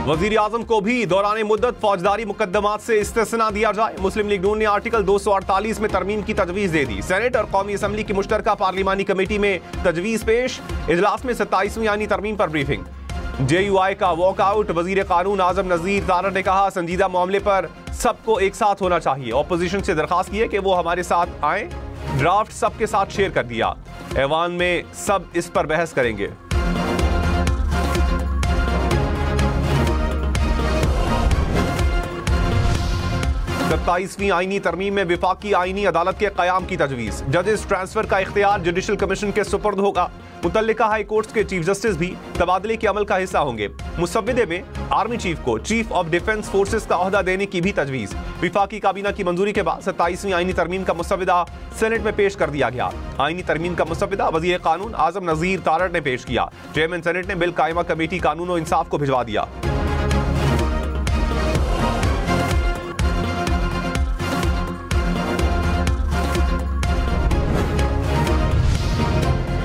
वजीर आजम को भी दौरान मुद्दत फौजदारी मुकदमात से इस्तिस्ना दिया जाए। मुस्लिम लीग नून ने आर्टिकल 248 में तरमीम की तजवीज दे दी। सेनेट और कौमी असम्बली की मुश्तरका पार्लिमानी कमेटी में तजवीज पेश। इजलास में 27वीं आईनी तरमीम पर ब्रीफिंग। JUI का वॉकआउट। वजीर कानून आजम नजीर तारड़ ने कहा, संजीदा मामले पर सबको एक साथ होना चाहिए। ऑपोजिशन से दरखास्त की है कि वो हमारे साथ आए। ड्राफ्ट सबके साथ शेयर कर दिया। ऐवान में सब इस पर बहस करेंगे। सत्ताईसवीं आईनी तरमीम में विफाकी आईनी अदालत के कयाम की तजवीज। जजेस ट्रांसफर का इख्तियार जुडिशल कमीशन के सुपर्द होगा। मुतल्लिका हाई कोर्ट्स के चीफ जस्टिस भी तबादले के अमल का हिस्सा होंगे। मुसव्विदे में आर्मी चीफ को चीफ ऑफ डिफेंस फोर्सेस का ओहदा देने की भी तजवीज। विफाकी काबीना की मंजूरी के बाद 27वीं आईनी तरमीम का मुसव्विदा सेनेट में पेश कर दिया गया। आईनी तरमीम का मुसव्विदा वजीर कानून आजम नजीर तारड़ ने पेश किया। चेयरमैन सेनेट ने बिल कायमा कमेटी कानून और इंसाफ को भिजवा दिया।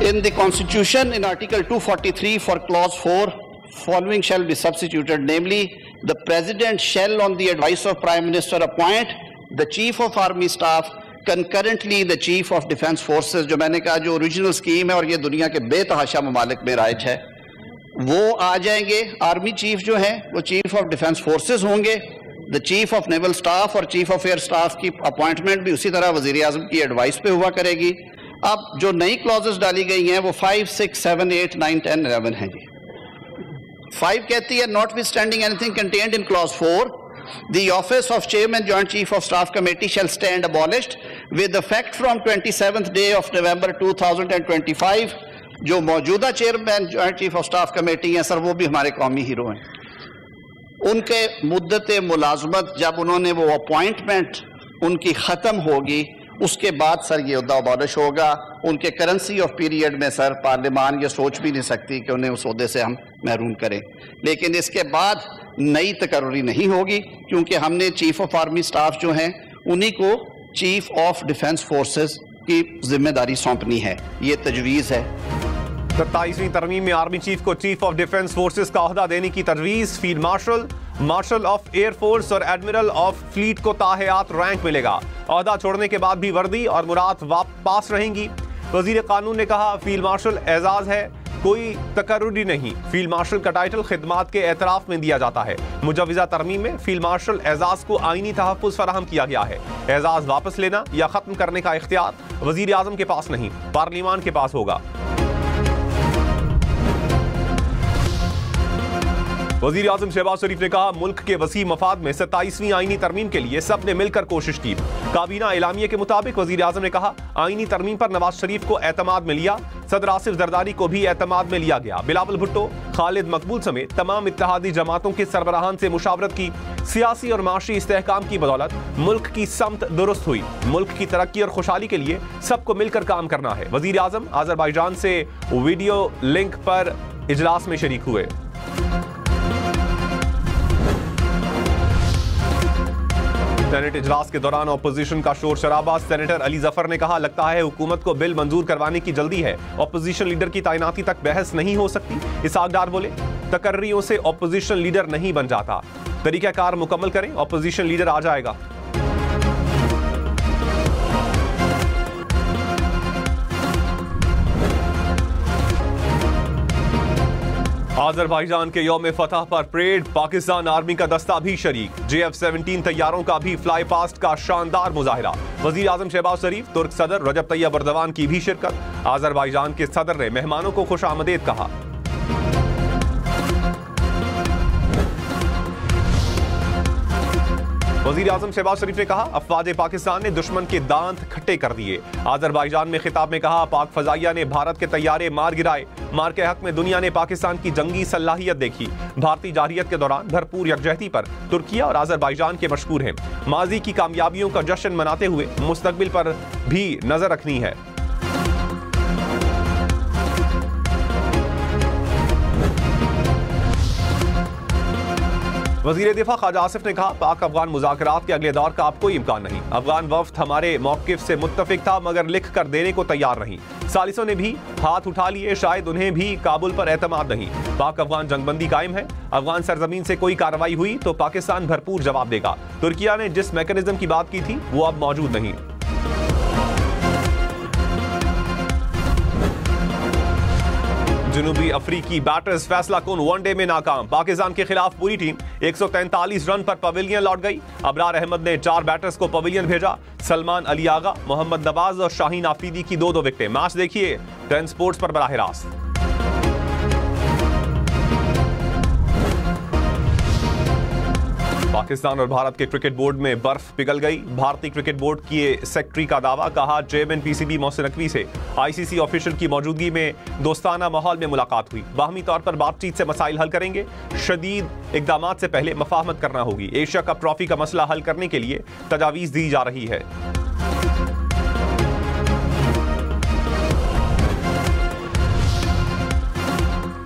In the Constitution, in Article 243 for Clause 4, following shall be substituted, namely, the President shall, on the advice of Prime Minister, appoint the Chief of Army Staff, concurrently the Chief of Defence Forces। जो मैंने कहा, जो original scheme है और ये दुनिया के बेतहाशा ममालिक में राइज है, वो आ जाएंगे। आर्मी चीफ जो है वो चीफ ऑफ डिफेंस फोर्सेज होंगे। The chief of naval staff और चीफ ऑफ एयर स्टाफ की अपॉइंटमेंट भी उसी तरह वजीर आजम की एडवाइस पे हुआ करेगी। अब जो नई क्लॉजेस डाली गई हैं वो 5, 6, 7, 8, 9, 10, 11 हैं जी। 5 कहती है, not with standing anything contained in clause 4, the office of chairman joint chief of staff committee shell stand abolished with effect from 27th day of November 2025। जो मौजूदा chairman joint chief of staff committee हैं sir, वो भी हमारे कौमी hero हैं। उनके मुद्दत मुलाजमत जब उन्होंने वो अपॉइंटमेंट उनकी ख़त्म होगी, उसके बाद सर ये उहदा अबॉलिश होगा। उनके करेंसी ऑफ पीरियड में सर पार्लियामान ये सोच भी नहीं सकती कि उन्हें उस ओहदे से हम महरूम करें। लेकिन इसके बाद नई तकर्री नहीं होगी, क्योंकि हमने चीफ ऑफ आर्मी स्टाफ जो हैं उन्हीं को चीफ ऑफ डिफेंस फोर्सेस की जिम्मेदारी सौंपनी है। ये तजवीज़ है। 27वीं तरमीम में आर्मी चीफ को चीफ ऑफ डिफेंस फोर्सेस का ओहदा देने की तजवीज। Field marshal, marshal of air force और एडमिरल ऑफ फ्लीट को ताहयात रैंक मिलेगा। ओहदा छोड़ने के बाद भी वर्दी और मुराद पास रहेंगी। वजीर कानून ने कहा, फील्ड मार्शल एजाज है, कोई तकर्रुरी नहीं। फील्ड मार्शल का टाइटल खिदमात के एतराफ में दिया जाता है। मुजव्वजा तरमीम में फील्ड मार्शल एजाज को आईनी तहफ़्फ़ुज़ फराहम किया गया है। एजाज वापस लेना या खत्म करने का इख्तियार वजीर आजम के पास नहीं, पार्लियामान के पास होगा। वजीर आजम शहबाज शरीफ ने कहा, मुल्क के वसी मफाद में 27वीं आईनी तरमीम के लिए सब ने मिलकर कोशिश की। काबीना एलामिया के मुताबिक वजीर आजम ने कहा, आईनी तरमीम पर नवाज शरीफ को एतमाद में लिया। सदर आसिफ जरदारी को भी एतमाद में लिया गया। बिलावल भुट्टो, खालिद मकबूल समेत तमाम इत्तेहादी जमातों के सरबराहान से मुशावरत की। सियासी और माशी इस्तेहकाम की बदौलत मुल्क की समत दुरुस्त हुई। मुल्क की तरक्की और खुशहाली के लिए सबको मिलकर काम करना है। वजीर आजम अजरबैजान से वीडियो लिंक पर इजलास में शरीक हुए। सेनेट इजलास के दौरान ऑपोजिशन का शोर शराबा। सेनेटर अली जफर ने कहा, लगता है हुकूमत को बिल मंजूर करवाने की जल्दी है, ऑपोजिशन लीडर की तैनाती तक बहस नहीं हो सकती। इसहाक डार बोले, तकर्रियों से ऑपोजिशन लीडर नहीं बन जाता, तरीकाकार मुकम्मल करें, ऑपोजिशन लीडर आ जाएगा। अजरबैजान के यौम फतह पर परेड, पाकिस्तान आर्मी का दस्ता भी शरीक। JF-17 तैयारों का भी फ्लाई पास्ट का शानदार मुजाहिरा। वजीर आजम शहबाज शरीफ, तुर्क सदर रजब तैयब अर्दवान की भी शिरकत। अजरबैजान के सदर ने मेहमानों को खुश आमदीद कहा। वजीर आजम शहबाज शरीफ ने कहा, अफवाज पाकिस्तान ने दुश्मन के दांत खट्टे कर दिए। अजरबैजान में खिताब में कहा, पाक फजाइया ने भारत के तैयारे मार गिराए। मार के हक में दुनिया ने पाकिस्तान की जंगी सलाहियत देखी। भारतीय जारहियत के दौरान भरपूर यकजहती पर तुर्किया और अजरबैजान के मशहूर हैं। माजी की कामयाबियों का जश्न मनाते हुए मुस्तकबिल पर भी नजर रखनी है। वजीर दिफा ख्वाजा आसिफ ने कहा, पाक अफगान मुज़ाकरात के अगले दौर का अब कोई इम्कान नहीं। अफगान वफ्द हमारे मौक़िफ़ से मुत्तफिक था मगर लिख कर देने को तैयार नहीं। सालिसों ने भी हाथ उठा लिए, शायद उन्हें भी काबुल पर एतमाद नहीं। पाक अफगान जंगबंदी कायम है। अफगान सरजमीन से कोई कार्रवाई हुई तो पाकिस्तान भरपूर जवाब देगा। तुर्किया ने जिस मैकेनिज्म की बात की थी वो अब मौजूद नहीं। जनूबी अफ्रीकी बैटर्स फैसला कुन वनडे में नाकाम। पाकिस्तान के खिलाफ पूरी टीम 143 रन पर पवेलियन लौट गई। अबरार अहमद ने 4 बैटर्स को पवेलियन भेजा। सलमान अली आगा, मोहम्मद नवाज और शाहीन आफरीदी की 2-2 विकेटें। मैच देखिए 10 स्पोर्ट्स पर बराह रास्त। पाकिस्तान और भारत के क्रिकेट बोर्ड में बर्फ पिघल गई। भारतीय क्रिकेट बोर्ड की सेक्रेटरी का दावा, कहा चेयरमैन पीसीबी मोहसिन नकवी से आईसीसी ऑफिशियल की मौजूदगी में दोस्ताना माहौल में मुलाकात हुई। बाहमी तौर पर बातचीत से मसाइल हल करेंगे। शदीद इकदामात से पहले मफाहमत करना होगी। एशिया कप ट्रॉफी का मसला हल करने के लिए तजावीज दी जा रही है।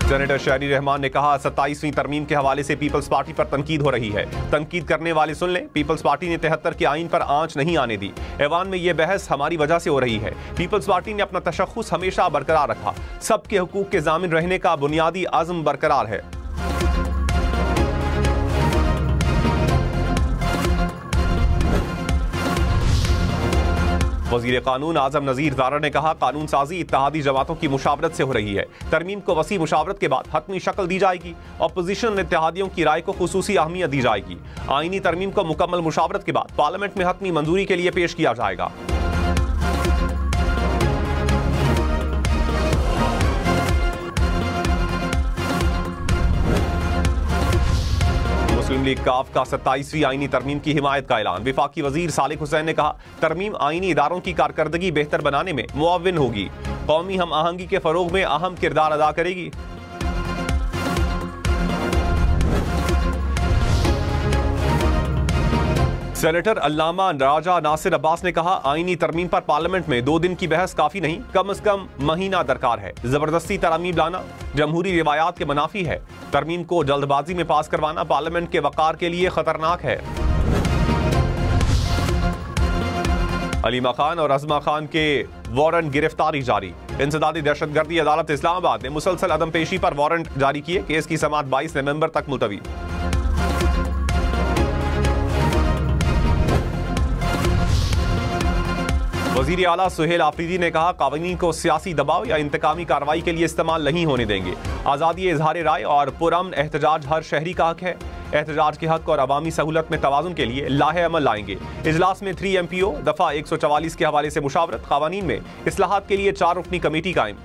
सेनेटर शहरी रहमान ने कहा, 27वीं तरमीम के हवाले से पीपल्स पार्टी पर तनकीद हो रही है। तनकीद करने वाले सुन लें, पीपल्स पार्टी ने 73 के आईन पर आंच नहीं आने दी। ऐवान में यह बहस हमारी वजह से हो रही है। पीपल्स पार्टी ने अपना तशख्खुस हमेशा बरकरार रखा। सबके हुकूक के जामिन रहने का बुनियादी अज़्म बरकरार है। वज़ीर कानून आज़म नज़ीर ज़ारा ने कहा, कानून साजी इत्तेहादी जमातों की मुशावरत से हो रही है। तरमीम को वसी मुशावरत के बाद हतमी शक्ल दी जाएगी। अपोजिशन इत्तेहादियों की राय को खुसूसी अहमियत दी जाएगी। आईनी तरमीम को मुकम्मल मुशावरत के बाद पार्लियामेंट में हतमी मंजूरी के लिए पेश किया जाएगा। मुस्लिम लीग काफ का 27वीं आईनी तरमीम की हिमायत का ऐलान। विफाकी वजीर सालिक हुसैन ने कहा, तरमीम आईनी इदारों की कारकर्दगी बेहतर बनाने में मुआविन होगी। कौमी हम आहंगी के फरोग में अहम किरदार अदा करेगी। सेनेटर अल्लामा राजा नासिर अब्बास ने कहा, आईनी तरमीम पर पार्लियामेंट में 2 दिन की बहस काफी नहीं, कम से कम महीना दरकार है। जबरदस्ती तरमीम लाना जमहूरी रिवायात के मुनाफी है। तरमीम को जल्दबाजी में पास करवाना पार्लियामेंट के वकार के लिए खतरनाक है। अलीमा खान और अजमा खान के वारंट गिरफ्तारी जारी। इंसदादी दहशतगर्दी अदालत इस्लामाबाद ने मुसलसल अदम पेशी पर वारंट जारी किए। केस की समाअत 22 नवंबर तक मुलतवी। वजीर आला सुहेल आफरीदी ने कहा, कानून को सियासी दबाव या इंतकामी कार्रवाई के लिए इस्तेमाल नहीं होने देंगे। आज़ादी इजहार राय और पुरअमन एहतजाज हर शहरी का हक है। एहतजाज के हक और अवामी सहूलत में तवाज़ुन के लिए लाहे अमल लाएंगे। इजलास में 3 MPO दफा 144 के हवाले से मुशावरत। कानून में इस्लाहात के लिए 4 रुकनी कमेटी कायम।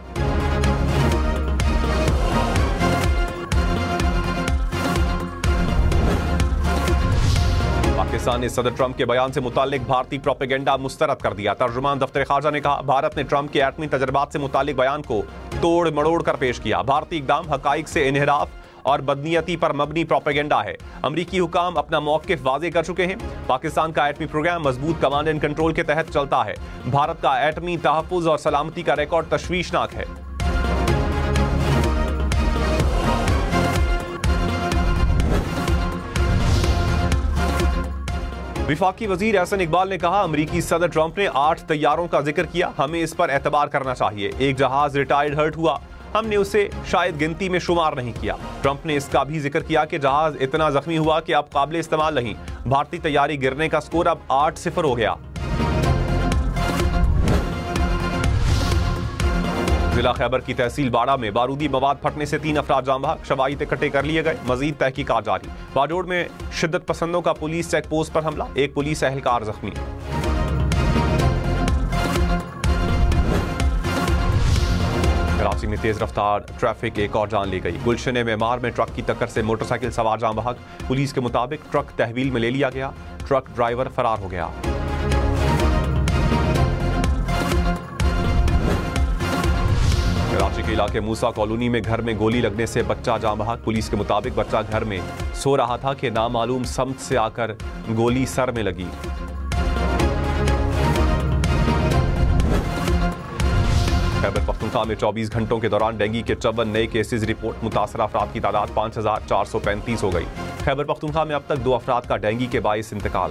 पाकिस्तान ने सदर ट्रंप के बयान से मुतालिक भारतीय प्रोपेगेंडा मुस्तरद कर दिया। तर्जुमान दफ्तर खारजा ने कहा, भारत ने ट्रंप के एटमी तजर्बात से मुतालिक बयान को तोड़ मड़ोड़ कर पेश किया। भारतीय इकदाम हकाइक से इनहराफ और बदनीयती पर मबनी प्रोपेगेंडा है। अमरीकी हुकाम अपना मौक़िफ़ वाज़े कर चुके हैं। पाकिस्तान का एटमी प्रोग्राम मजबूत कमांड एंड कंट्रोल के तहत चलता है। भारत का एटमी तहफ़्फ़ुज़ और सलामती का रिकॉर्ड तशवीशनाक है। विफाकी वजीर एहसन इकबाल ने कहा, अमरीकी सदर ट्रंप ने 8 तैयारों का जिक्र किया। हमें इस पर एतबार करना चाहिए। एक जहाज रिटायर्ड हर्ट हुआ, हमने उसे शायद गिनती में शुमार नहीं किया। ट्रंप ने इसका भी जिक्र किया कि जहाज इतना जख्मी हुआ कि अब काबिल इस्तेमाल नहीं। भारतीय तैयारी गिरने का स्कोर अब 8-0 हो गया। जिला खैबर की तहसील बाड़ा में बारूदी मवाद फटने से 3 अफराद जाम बहक। शवाहिद इकट्ठे कर लिए गए। मजीद तहकीकात जारी। बाजोड़ में शिद्दत पसंदों का पुलिस चेक पोस्ट पर हमला। एक पुलिस एहलकार जख्मी। कराची में तेज रफ्तार ट्रैफिक एक और जान ले गई। गुलशने में मार में ट्रक की टक्कर से मोटरसाइकिल सवार जाम बहक। पुलिस के मुताबिक ट्रक तहवील में ले लिया गया। ट्रक ड्राइवर फरार हो गया। कराची के इलाके मूसा कॉलोनी में घर में गोली लगने से बच्चा जाम बहक। पुलिस के मुताबिक बच्चा घर में सो रहा था कि नामालूम समत से आकर गोली सर में लगी। खैबर पख्तूनख्वा में 24 घंटों के दौरान डेंगू के 54 नए केसेज रिपोर्ट। मुतासरा अफराद की तादाद 5435 हो गई। खैबर पख्तूनख्वा में अब तक 2 अफराद का डेंगू के बाइस इंतकाल।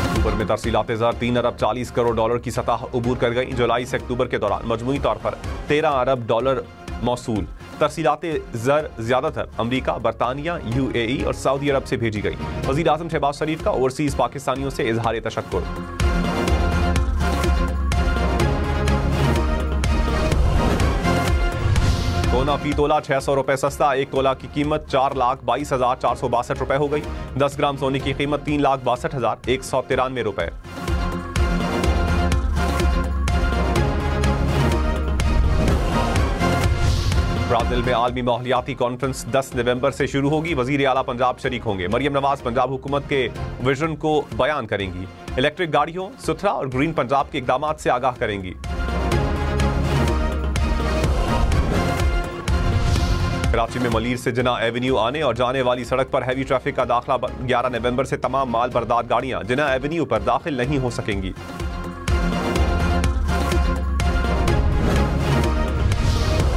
अक्टूबर में तरसीलात ज़र 3 अरब 40 करोड़ डॉलर की सतह उबूर कर गई। जुलाई से अक्टूबर के दौरान मजमूई तौर पर 13 अरब डॉलर मौसूल। तरसीलात ज़र ज्यादातर अमरीका, बरतानिया, UAE और सऊदी अरब से भेजी गई। वज़ीर आज़म शहबाज शरीफ का ओवरसीज पाकिस्तानियों से इजहार तशक्कुर। सोना फी तोला 600 रुपए सस्ता। 1 तोला की कीमत 4,22,462 रुपए हो गई। 10 ग्राम सोने की कीमत 3,62,193 रुपए। ब्राजील में आलमी माहौलियाती कॉन्फ्रेंस 10 नवंबर से शुरू होगी। वजीर आला पंजाब शरीक होंगे। मरियम नवाज पंजाब हुकूमत के विजन को बयान करेंगी। इलेक्ट्रिक गाड़ियों, सुथरा और ग्रीन पंजाब के इकदाम से आगाह करेंगी। कराची में मलीर से जिना एवेन्यू आने और जाने वाली सड़क पर हैवी ट्रैफिक का दाखिला 11 नवंबर से तमाम माल बरदार गाड़ियां जिना एवेन्यू पर दाखिल नहीं हो सकेंगी।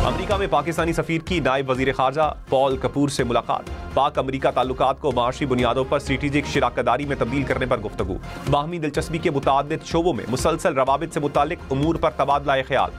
अमेरिका में पाकिस्तानी सफीर की नायब वजीर खारजा पॉल कपूर से मुलाकात। पाक अमेरिका ताल्लुकात को माशी बुनियादों पर स्ट्रेटेजिक शराकतदारी में तब्दील करने पर गुफ्तगू। बाहमी दिलचस्पी के मुताद्दिद शोबों में मुसलसल रवाबित से मुतालिक उमूर पर तबादला ख्याल।